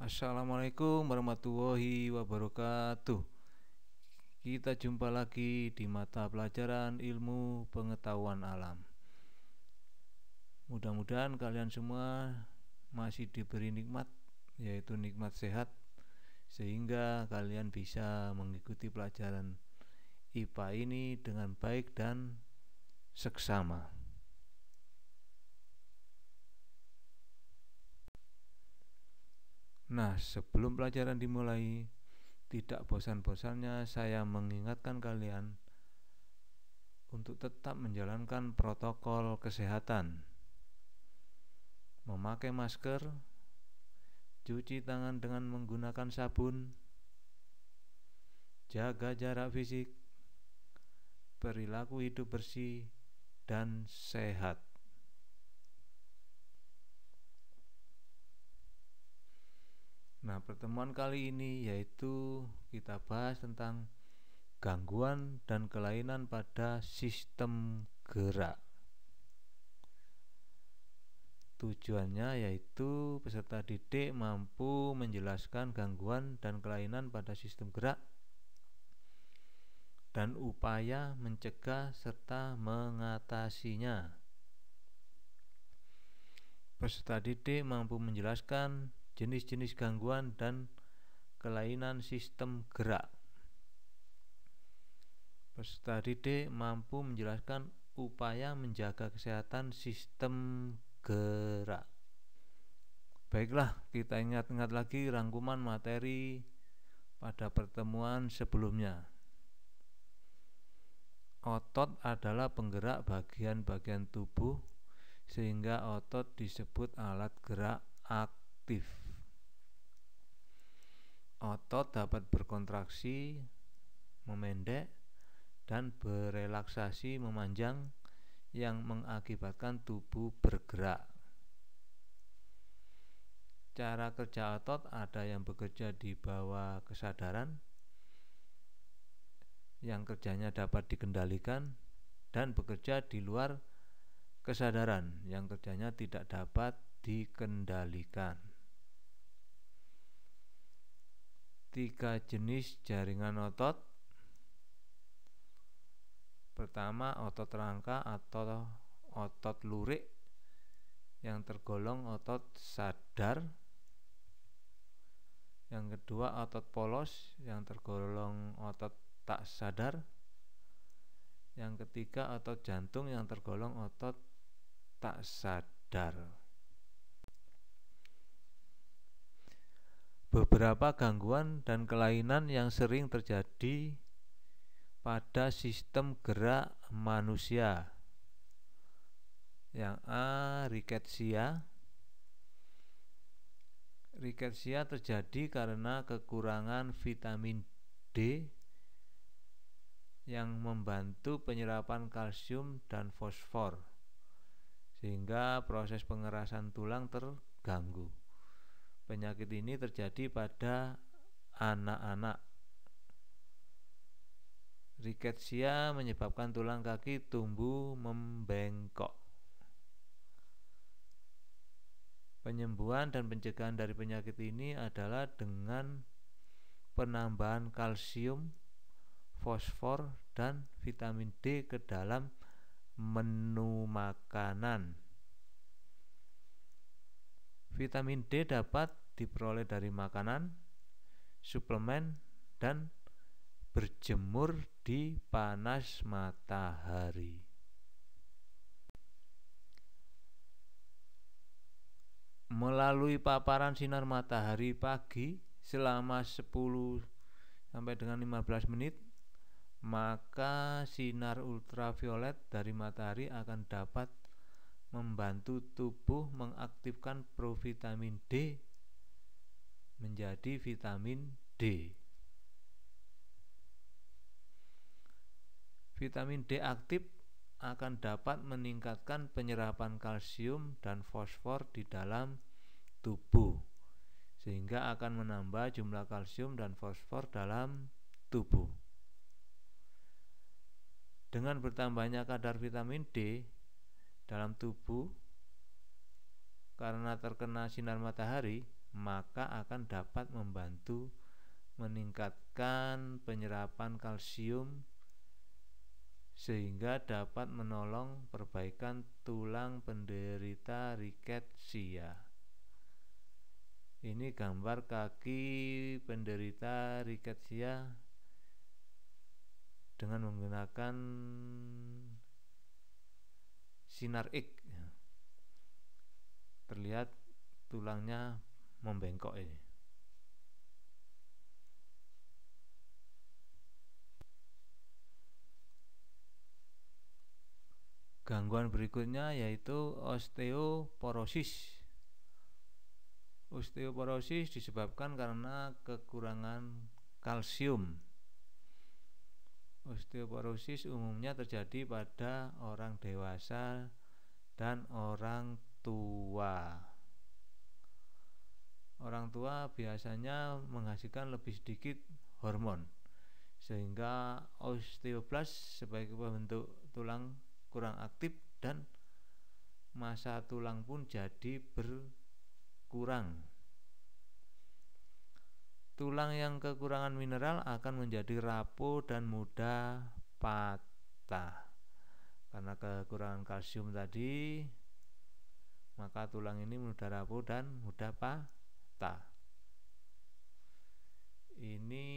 Assalamualaikum warahmatullahi wabarakatuh. Kita jumpa lagi di mata pelajaran ilmu pengetahuan alam. Mudah-mudahan kalian semua masih diberi nikmat, yaitu nikmat sehat, sehingga kalian bisa mengikuti pelajaran IPA ini dengan baik dan seksama. Nah, sebelum pelajaran dimulai, tidak bosan-bosannya saya mengingatkan kalian untuk tetap menjalankan protokol kesehatan, memakai masker, cuci tangan dengan menggunakan sabun, jaga jarak fisik, perilaku hidup bersih dan sehat. Nah, pertemuan kali ini yaitu kita bahas tentang gangguan dan kelainan pada sistem gerak. Tujuannya yaitu peserta didik mampu menjelaskan gangguan dan kelainan pada sistem gerak dan upaya mencegah serta mengatasinya. Peserta didik mampu menjelaskan jenis-jenis gangguan dan kelainan sistem gerak. Peserta didik mampu menjelaskan upaya menjaga kesehatan sistem gerak. Baiklah, kita ingat-ingat lagi rangkuman materi pada pertemuan sebelumnya. Otot adalah penggerak bagian-bagian tubuh, sehingga otot disebut alat gerak aktif. Otot dapat berkontraksi, memendek, dan berelaksasi, memanjang, yang mengakibatkan tubuh bergerak. Cara kerja otot ada yang bekerja di bawah kesadaran, yang kerjanya dapat dikendalikan, dan bekerja di luar kesadaran, yang kerjanya tidak dapat dikendalikan. 3 jenis jaringan otot. Pertama, otot rangka atau otot lurik yang tergolong otot sadar. Yang kedua, otot polos yang tergolong otot tak sadar. Yang ketiga, otot jantung yang tergolong otot tak sadar. Beberapa gangguan dan kelainan yang sering terjadi pada sistem gerak manusia. Yang A, riketsia. Riketsia terjadi karena kekurangan vitamin D yang membantu penyerapan kalsium dan fosfor, sehingga proses pengerasan tulang terganggu. Penyakit ini terjadi pada anak-anak. Riketsia menyebabkan tulang kaki tumbuh membengkok. Penyembuhan dan pencegahan dari penyakit ini adalah dengan penambahan kalsium, fosfor, dan vitamin D ke dalam menu makanan. Vitamin D dapat diperoleh dari makanan, suplemen, dan berjemur di panas matahari. Melalui paparan sinar matahari pagi selama 10 sampai dengan 15 menit, maka sinar ultraviolet dari matahari akan dapat membantu tubuh mengaktifkan provitamin D menjadi vitamin D. Vitamin D aktif akan dapat meningkatkan penyerapan kalsium dan fosfor di dalam tubuh, sehingga akan menambah jumlah kalsium dan fosfor dalam tubuh. Dengan bertambahnya kadar vitamin D dalam tubuh karena terkena sinar matahari, maka akan dapat membantu meningkatkan penyerapan kalsium sehingga dapat menolong perbaikan tulang penderita riketsia. Ini gambar kaki penderita riketsia dengan menggunakan sinar X. Terlihat tulangnya membengkok ini. Gangguan berikutnya yaitu osteoporosis. Osteoporosis disebabkan karena kekurangan kalsium. Osteoporosis umumnya terjadi pada orang dewasa dan orang tua. Orang tua biasanya menghasilkan lebih sedikit hormon, sehingga osteoblast sebagai pembentuk tulang kurang aktif dan massa tulang pun jadi berkurang. Tulang yang kekurangan mineral akan menjadi rapuh dan mudah patah. Karena kekurangan kalsium tadi, maka tulang ini mudah rapuh dan mudah patah. Ini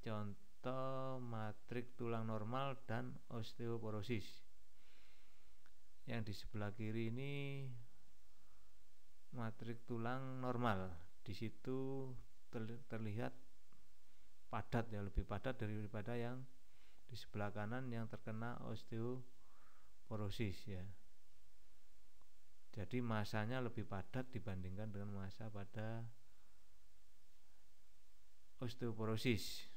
contoh matrik tulang normal dan osteoporosis. Yang di sebelah kiri ini matrik tulang normal. Di situ terlihat padat, ya, lebih padat daripada yang di sebelah kanan yang terkena osteoporosis, ya. Jadi masanya lebih padat dibandingkan dengan massa pada osteoporosis.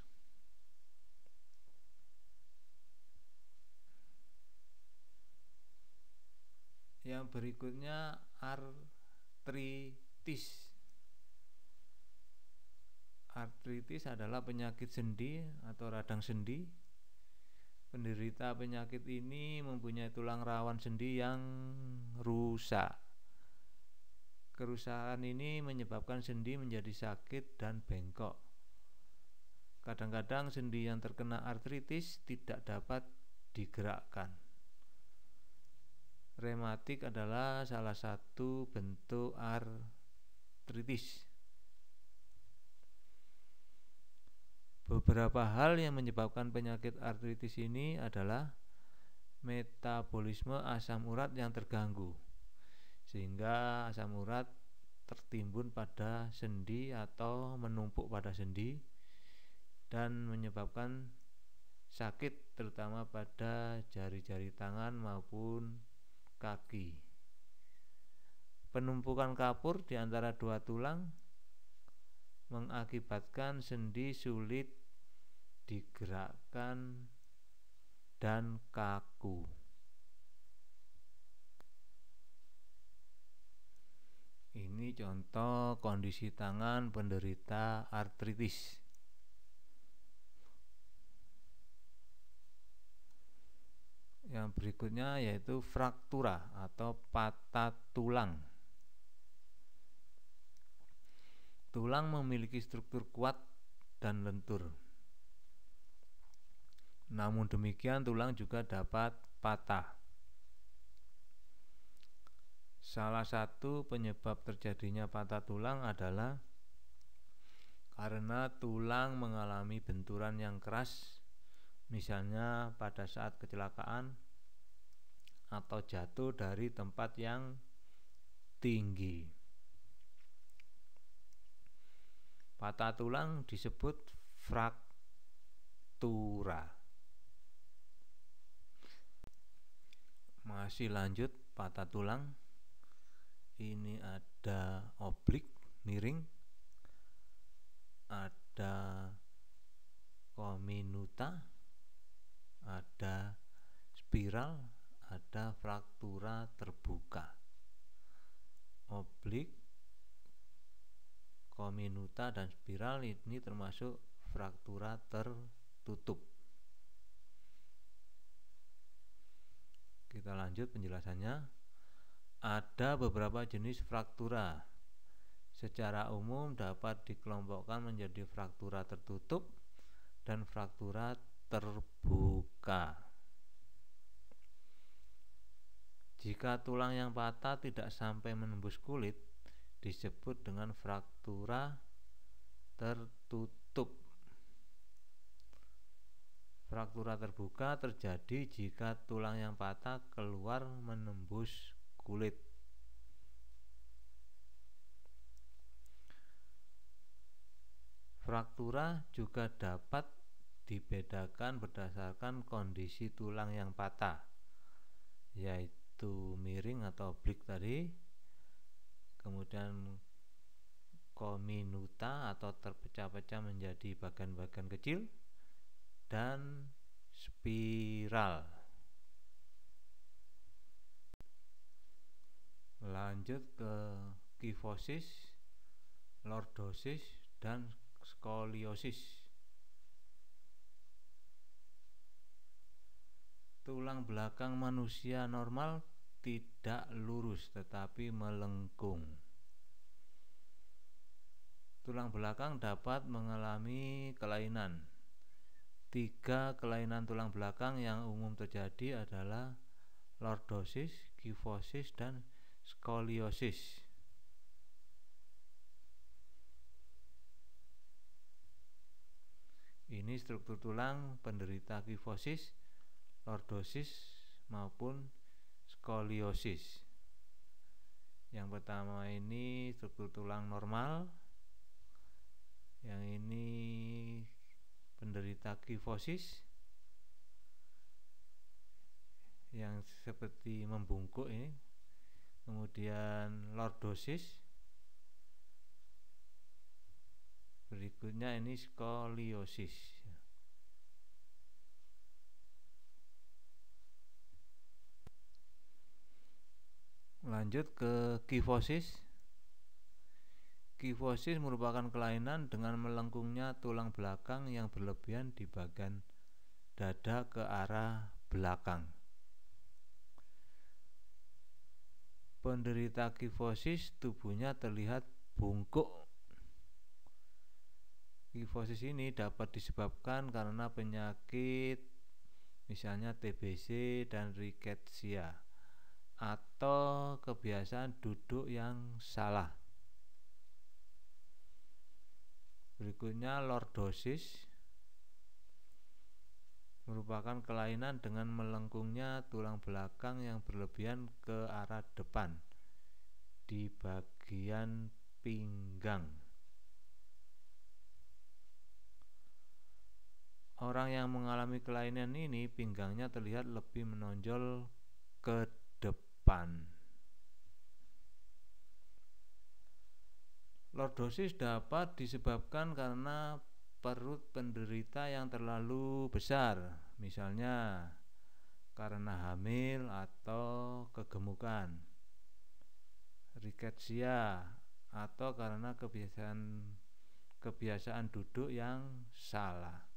Yang berikutnya artritis. Artritis adalah penyakit sendi atau radang sendi. Penderita penyakit ini mempunyai tulang rawan sendi yang rusak. Kerusakan ini menyebabkan sendi menjadi sakit dan bengkok. Kadang-kadang sendi yang terkena artritis tidak dapat digerakkan. Rematik adalah salah satu bentuk artritis. Beberapa hal yang menyebabkan penyakit artritis ini adalah metabolisme asam urat yang terganggu, sehingga asam urat tertimbun pada sendi atau menumpuk pada sendi dan menyebabkan sakit terutama pada jari-jari tangan maupun kaki. Penumpukan kapur di antara dua tulang mengakibatkan sendi sulit digerakkan dan kaku. Ini contoh kondisi tangan penderita artritis. Yang berikutnya yaitu fraktura atau patah tulang. Tulang memiliki struktur kuat dan lentur. Namun demikian tulang juga dapat patah. Salah satu penyebab terjadinya patah tulang adalah karena tulang mengalami benturan yang keras, misalnya pada saat kecelakaan atau jatuh dari tempat yang tinggi. Patah tulang disebut fraktura. Masih lanjut patah tulang. Ini ada oblik, miring, ada comminuta, ada spiral, ada fraktura terbuka. Oblik, comminuta dan spiral ini termasuk fraktura tertutup. Kita lanjut penjelasannya. Ada beberapa jenis fraktura, secara umum dapat dikelompokkan menjadi fraktura tertutup dan fraktura terbuka. Jika tulang yang patah tidak sampai menembus kulit, disebut dengan fraktura tertutup. Fraktura terbuka terjadi jika tulang yang patah keluar menembus kulit. Fraktura juga dapat dibedakan berdasarkan kondisi tulang yang patah, yaitu miring atau oblique tadi, kemudian comminuta atau terpecah-pecah menjadi bagian-bagian kecil, dan spiral. Lanjut ke kifosis, lordosis, dan skoliosis. Tulang belakang manusia normal tidak lurus tetapi melengkung. Tulang belakang dapat mengalami kelainan. 3 kelainan tulang belakang yang umum terjadi adalah lordosis, kifosis, dan skoliosis. Ini struktur tulang penderita kifosis, lordosis maupun skoliosis. Yang pertama ini struktur tulang normal, yang ini penderita kifosis yang seperti membungkuk ini, kemudian lordosis, berikutnya ini skoliosis. Lanjut ke kifosis. Kifosis merupakan kelainan dengan melengkungnya tulang belakang yang berlebihan di bagian dada ke arah belakang. Penderita kifosis tubuhnya terlihat bungkuk. Kifosis ini dapat disebabkan karena penyakit misalnya TBC dan rickettsia atau kebiasaan duduk yang salah. Berikutnya lordosis merupakan kelainan dengan melengkungnya tulang belakang yang berlebihan ke arah depan di bagian pinggang. Orang yang mengalami kelainan ini pinggangnya terlihat lebih menonjol ke depan. Lordosis dapat disebabkan karena perut penderita yang terlalu besar, misalnya karena hamil atau kegemukan, rickettsia, atau karena kebiasaan duduk yang salah.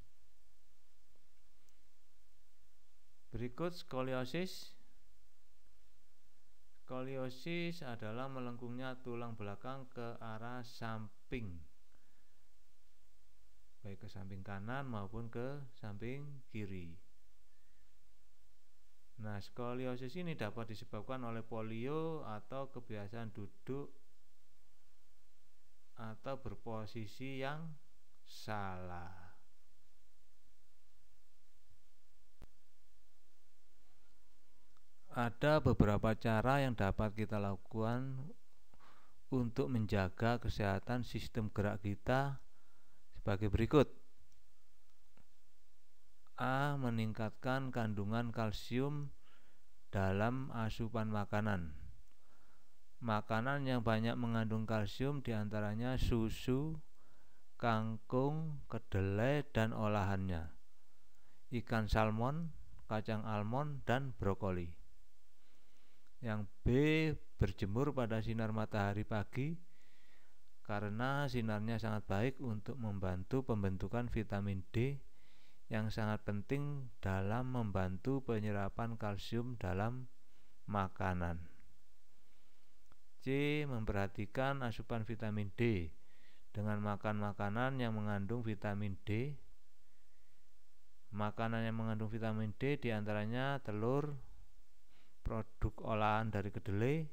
Berikut skoliosis. Skoliosis adalah melengkungnya tulang belakang ke arah samping, baik ke samping kanan maupun ke samping kiri. Nah, skoliosis ini dapat disebabkan oleh polio atau kebiasaan duduk atau berposisi yang salah. Ada beberapa cara yang dapat kita lakukan untuk menjaga kesehatan sistem gerak kita sebagai berikut. A. Meningkatkan kandungan kalsium dalam asupan makanan. Makanan yang banyak mengandung kalsium diantaranya susu, kangkung, kedelai, dan olahannya, ikan salmon, kacang almond, dan brokoli. Yang B. Berjemur pada sinar matahari pagi karena sinarnya sangat baik untuk membantu pembentukan vitamin D yang sangat penting dalam membantu penyerapan kalsium dalam makanan. C. Memperhatikan asupan vitamin D dengan makan makanan yang mengandung vitamin D. Makanan yang mengandung vitamin D diantaranya telur, produk olahan dari kedelai,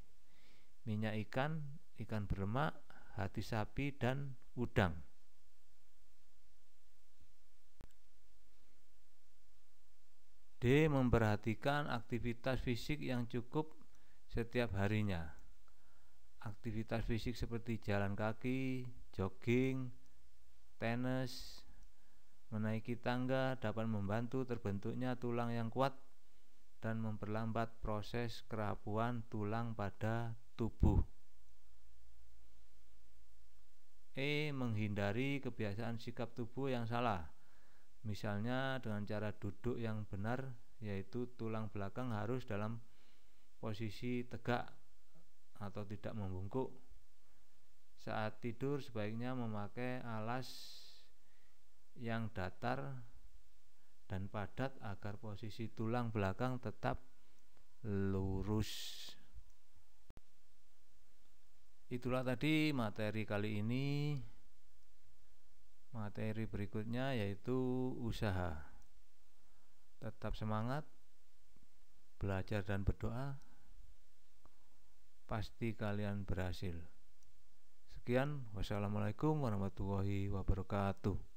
minyak ikan, ikan berlemak, hati sapi, dan udang. D. Memperhatikan aktivitas fisik yang cukup setiap harinya. Aktivitas fisik seperti jalan kaki, jogging, tenis, menaiki tangga dapat membantu terbentuknya tulang yang kuat dan memperlambat proses kerapuhan tulang pada tubuh. E. Menghindari kebiasaan sikap tubuh yang salah, misalnya dengan cara duduk yang benar, yaitu tulang belakang harus dalam posisi tegak atau tidak membungkuk. Saat tidur sebaiknya memakai alas yang datar dan padat agar posisi tulang belakang tetap lurus. Itulah tadi materi kali ini. Materi berikutnya yaitu usaha. Tetap semangat, belajar dan berdoa. Pasti kalian berhasil. Sekian, wassalamualaikum warahmatullahi wabarakatuh.